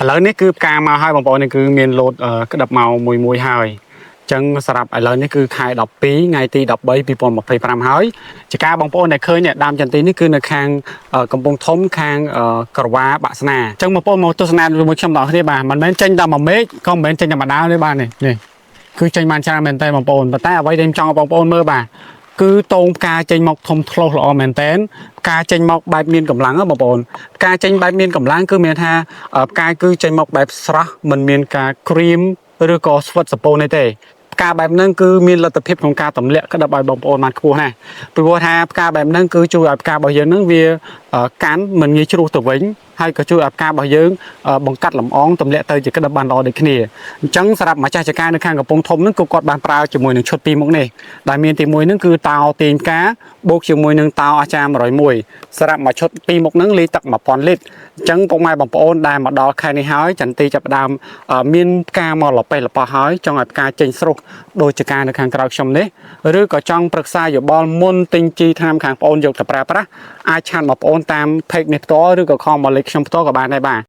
ឥឡូវនេះគឺផ្កាមកហើយបងប្អូននេះគឺមានលោតក្តាប់មកមួយហើយចឹងសម្រាប់ឥឡូវនេះគឺខែ12ថ្ងៃទី13 2025ហើយជាការបងប្អូនដែលឃើញនេះដើមចន្ទទីនេះគឺនៅខាងកំពង់ធំខាងក្រវ៉ាបាក់ស្នាចឹងបងប្អូនមកទស្សនាជាមួយខ្ញុំបងប្អូនគ្នាបាទមិនមែនចេញតែមួយមេឃក៏មិនមែនចេញតែម្ដងទេបាទនេះគឺចេញបានច្រើនមែនតើបងប្អូនប៉ុន្តែអ្វីដែលខ្ញុំចង់ឲ្យបងប្អូនមើលបាទគឺតោងផ្កាចេញមកធំធ្លុះល្អមែនតើផ្កាចេញមកបែបមានកម្លាំងបងប្អូនផ្កាចេញបែបមានកម្លាំងគឺមានថាផ្កាគឺចេញមកបែបស្រស់មិនមានការក្រៀមឬក៏ស្វិតសពូនទេផ្កាបែបហ្នឹងគឺមានលទ្ធភាពក្នុងការទម្លាក់ក្តាប់ឲ្យបងប្អូនបានខ្ពស់ណាស់ព្រោះថាផ្កាបែបហ្នឹងគឺជួយឲ្យផ្ការបស់យើងហ្នឹងវាកាន់មិនងាយជ្រុះទៅវិញហើយក៏ជួយឲ្យផ្ការបស់យើងបង្កាត់លំអងទម្លាក់ទៅជាក្តាប់បានល្អដូចគ្នាអញ្ចឹងសម្រាប់ម្ចាស់ចការនៅខាងកំពង់ធំហ្នឹងក៏គាត់បានប្រើជាមួយនឹងឈុតពីរមុខនេះដែលមានទី1ហ្នឹងគឺតោទាញផ្កាបូកជាមួយនឹងតោអាចារ្យ101សម្រាប់មួយឈុតពីរមុខហ្នឹងលីទឹក1000លីត្រអញ្ចឹងពុកម៉ែបងប្អូនដែលមកដល់ខែនេះហើយចន្ទទីចាប់ផ្ដើមមានផ្កាមកលប៉េះលប៉ោះហើយចង់ឲ្យផ្កាចេញស្រុះដូចចការនៅខាងក្រៅខ្ញុំនេះឬក៏ចង់ប្រឹក្សាយោបល់មុនទិញជីថ្នាំខាងបងប្អូនយកទៅប្រើប្រាស់អាចឆាតបងប្អូនតាម page នេះផ្ទាល់ឬក៏ខមមកលេខខ្ញុំផ្ទាល់ក៏បានដែរបាទ